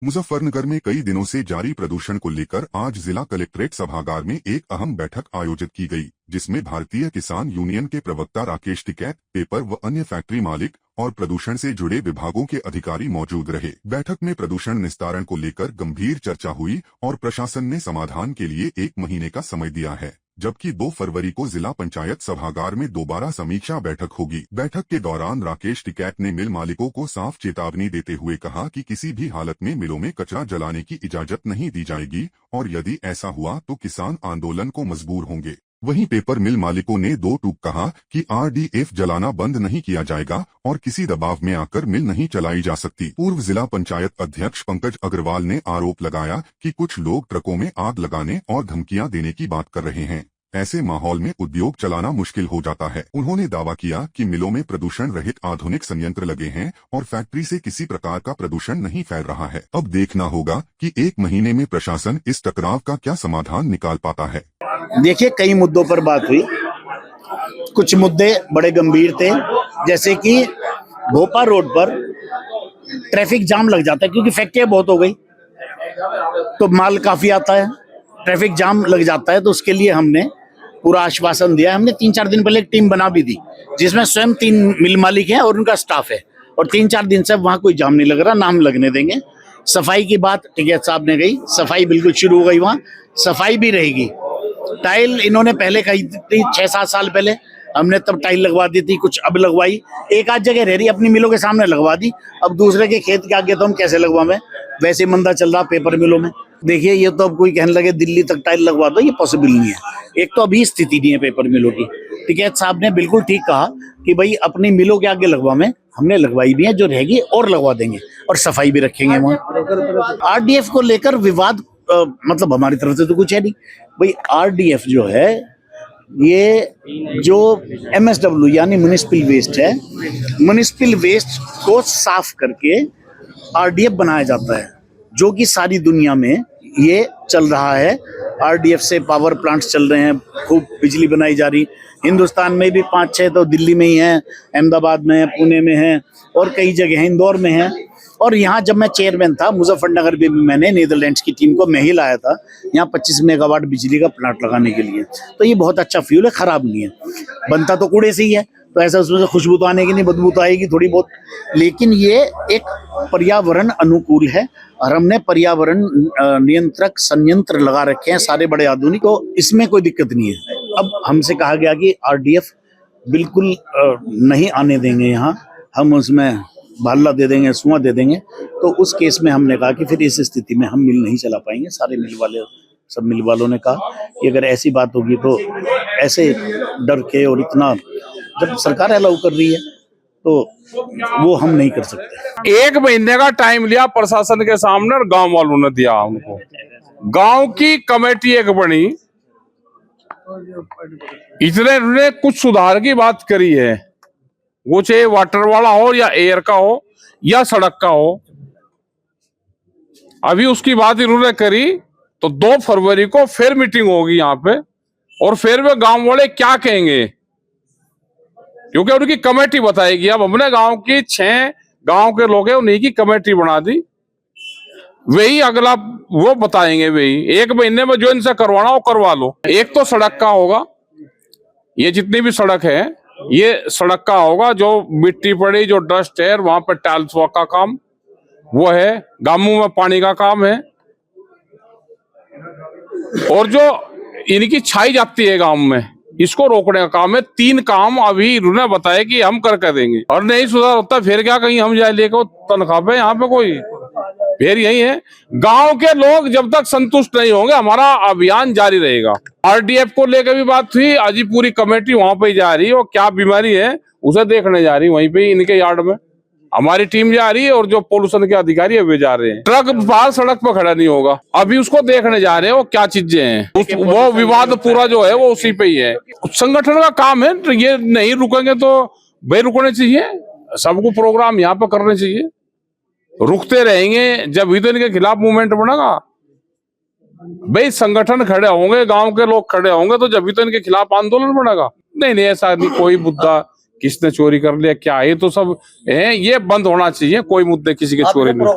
मुजफ्फरनगर में कई दिनों से जारी प्रदूषण को लेकर आज जिला कलेक्ट्रेट सभागार में एक अहम बैठक आयोजित की गई, जिसमें भारतीय किसान यूनियन के प्रवक्ता राकेश टिकैत, पेपर व अन्य फैक्ट्री मालिक और प्रदूषण से जुड़े विभागों के अधिकारी मौजूद रहे। बैठक में प्रदूषण निस्तारण को लेकर गंभीर चर्चा हुई और प्रशासन ने समाधान के लिए 1 महीने का समय दिया है, जबकि 2 फरवरी को जिला पंचायत सभागार में दोबारा समीक्षा बैठक होगी। बैठक के दौरान राकेश टिकैत ने मिल मालिकों को साफ चेतावनी देते हुए कहा कि किसी भी हालत में मिलों में कचरा जलाने की इजाजत नहीं दी जाएगी और यदि ऐसा हुआ तो किसान आंदोलन को मजबूर होंगे। वहीं पेपर मिल मालिकों ने 2 टूक कहा कि RDF जलाना बंद नहीं किया जाएगा और किसी दबाव में आकर मिल नहीं चलाई जा सकती। पूर्व जिला पंचायत अध्यक्ष पंकज अग्रवाल ने आरोप लगाया कि कुछ लोग ट्रकों में आग लगाने और धमकियां देने की बात कर रहे हैं। ऐसे माहौल में उद्योग चलाना मुश्किल हो जाता है। उन्होंने दावा किया कि मिलों में प्रदूषण रहित आधुनिक संयंत्र लगे हैं और फैक्ट्री से किसी प्रकार का प्रदूषण नहीं फैल रहा है। अब देखना होगा कि 1 महीने में प्रशासन इस टकराव का क्या समाधान निकाल पाता है। देखिए, कई मुद्दों पर बात हुई। कुछ मुद्दे बड़े गंभीर थे, जैसे कि भोपाल रोड पर ट्रैफिक जाम लग जाता है क्योंकि फैक्ट्रियां बहुत हो गई, तो माल काफी आता है, ट्रैफिक जाम लग जाता है। तो उसके लिए हमने पूरा आश्वासन दिया। हमने 3-4 दिन पहले एक टीम बना भी दी, जिसमें स्वयं 3 मिल मालिक हैं और उनका स्टाफ है, और 3-4 दिन से वहां कोई जाम नहीं लग रहा, ना हम लगने देंगे। सफाई की बात टिकैत साहब ने कही, सफाई बिल्कुल शुरू हो गई, वहां सफाई भी रहेगी। टाइल इन्होंने पहले कही थी 6-7 साल पहले, हमने तब टाइल लगवा दी थी, कुछ अब लगवाई। एक आध जगह रह रही, अपनी मिलों के सामने लगवा दी, अब दूसरे के खेत के आगे तो हम कैसे लगवाएं। वैसे मंदा चल रहा पेपर मिलों में। देखिए, ये तो अब कोई कहने लगे दिल्ली तक टाइल लगवा दो, ये पॉसिबल नहीं है। एक तो अभी स्थिति नहीं है पेपर मिलों की। टिकैत साहब ने बिल्कुल ठीक कहा कि भाई अपनी मिलों के आगे लगवाएं, हमने लगवाई भी है, जो रहेगी और लगवा देंगे और सफाई भी रखेंगे वहाँ। RDF को लेकर विवाद मतलब हमारी तरफ से तो कुछ है नहीं भाई। RDF जो है, ये जो MSW यानी म्युनिसिपल वेस्ट है, म्युनिसिपल वेस्ट को साफ करके RDF बनाया जाता है, जो कि सारी दुनिया में ये चल रहा है। RDF से पावर प्लांट्स चल रहे हैं, खूब बिजली बनाई जा रही। हिंदुस्तान में भी 5-6 तो दिल्ली में ही है, अहमदाबाद में है, पुणे में है और कई जगह, इंदौर में है। और यहाँ जब मैं चेयरमैन था मुजफ्फरनगर में भी मैंने नीदरलैंड्स की टीम को मैं ही लाया था यहाँ 25 मेगावाट बिजली का प्लांट लगाने के लिए। तो ये बहुत अच्छा फ्यूल है, खराब नहीं है, बनता तो कूड़े से ही है, तो ऐसा उसमें से खुशबू तो आने की नहीं, बदबू तो आएगी थोड़ी बहुत, लेकिन ये एक पर्यावरण अनुकूल है और हमने पर्यावरण नियंत्रक संयंत्र लगा रखे हैं सारे बड़े आधुनिक, तो इसमें कोई दिक्कत नहीं है। अब हमसे कहा गया कि RDF बिल्कुल नहीं आने देंगे यहाँ, हम उसमें भाला दे देंगे, सुआ दे देंगे। तो उस केस में हमने कहा कि फिर इस स्थिति में हम मिल नहीं चला पाएंगे। सारे मिल वाले, सब मिल वालों ने कहा कि अगर ऐसी बात होगी तो ऐसे डर के, और इतना जब सरकार अलाउ कर रही है तो वो हम नहीं कर सकते। 1 महीने का टाइम लिया प्रशासन के सामने और गांव वालों ने दिया उनको। गांव की कमेटी एक बनी, इतने कुछ सुधार की बात करी है, वो चाहे वाटर वाला हो या एयर का हो या सड़क का हो। अभी उसकी बात इन्होंने करी तो 2 फरवरी को फिर मीटिंग होगी यहाँ पे, और फिर वे गांव वाले क्या कहेंगे, क्योंकि उनकी कमेटी बताएगी। अब हमने गांव की 6 गांव के लोग हैं, उन्हीं की कमेटी बना दी, वही अगला वो बताएंगे। वही 1 महीने में जो इनसे करवाना वो करवा लो। एक तो सड़क का होगा, ये जितनी भी सड़क है ये सड़क का होगा, जो मिट्टी पड़ी, जो डस्ट है, वहां पर टाइल्स वर्क का काम वो है, गांवों में पानी का काम है, और जो इनकी छाई जाती है गांव में, इसको रोकने का काम है। 3 काम अभी इन्होंने बताया कि हम करके देंगे, और नहीं सुधार होता फिर क्या, कहीं हम जाए लेकर तनख्वाह पे यहाँ पे कोई, फिर यही है। गांव के लोग जब तक संतुष्ट नहीं होंगे हमारा अभियान जारी रहेगा। RDF को लेकर भी बात हुई, आज ही पूरी कमेटी वहां पे जा रही है, और क्या बीमारी है उसे देखने जा रही है, वहीं पे इनके यार्ड में हमारी टीम जा रही है, और जो पोल्यूशन के अधिकारी है वे जा रहे हैं। ट्रक बाहर सड़क पर खड़ा नहीं होगा, अभी उसको देखने जा रहे हैं वो क्या चीजें हैं। वो विवाद पूरा जो है वो उसी पे ही है, संगठन का काम है। तो ये नहीं रुकेंगे तो भाई रुकने चाहिए, सबको प्रोग्राम यहाँ पे करने चाहिए। रुकते रहेंगे जब भी तो इनके खिलाफ मूवमेंट बनेगा। भाई संगठन खड़े होंगे, गांव के लोग खड़े होंगे, तो जब भी तो इनके खिलाफ आंदोलन बढ़ेगा। नहीं, ऐसा नहीं, कोई मुद्दा किसने चोरी कर लिया क्या, ये तो सब है, ये बंद होना चाहिए। कोई मुद्दे किसी के चोरी नहीं।